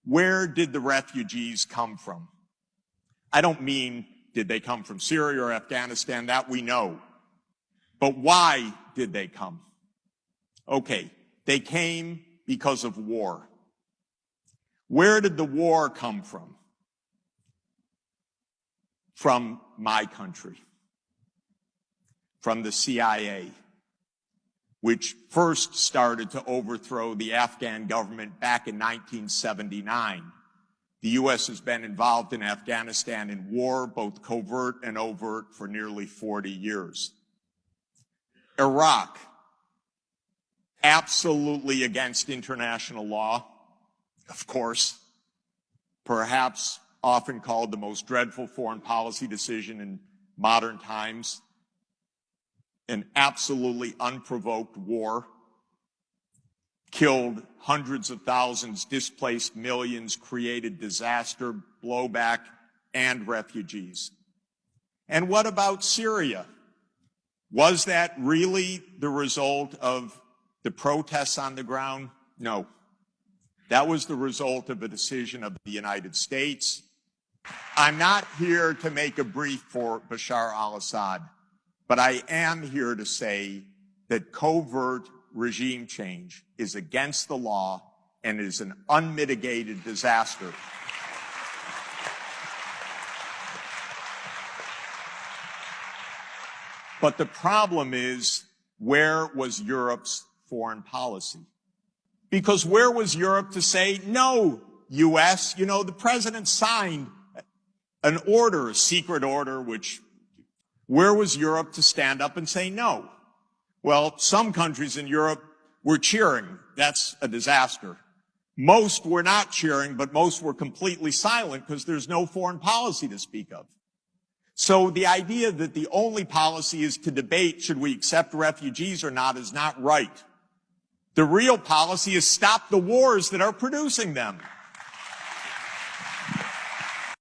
where did the refugees come from? I don't mean did they come from Syria or Afghanistan, that we know. But why did they come? Okay, they came because of war. Where did the war come from? From my country, from the CIA, which first started to overthrow the Afghan government back in 1979. The U.S. has been involved in Afghanistan in war, both covert and overt, for nearly 40 years. Iraq, absolutely against international law, of course, perhaps often called the most dreadful foreign policy decision in modern times, an absolutely unprovoked war, killed hundreds of thousands, displaced millions, created disaster, blowback, and refugees. And what about Syria? Was that really the result of the protests on the ground? No. That was the result of a decision of the United States. I'm not here to make a brief for Bashar al-Assad, but I am here to say that covert regime change is against the law and is an unmitigated disaster. But the problem is, where was Europe's foreign policy? Because where was Europe to say, no, U.S., you know, the president signed an order, a secret order, where was Europe to stand up and say no? Well, some countries in Europe were cheering. That's a disaster. Most were not cheering, but most were completely silent because there's no foreign policy to speak of. So the idea that the only policy is to debate should we accept refugees or not is not right. The real policy is stop the wars that are producing them.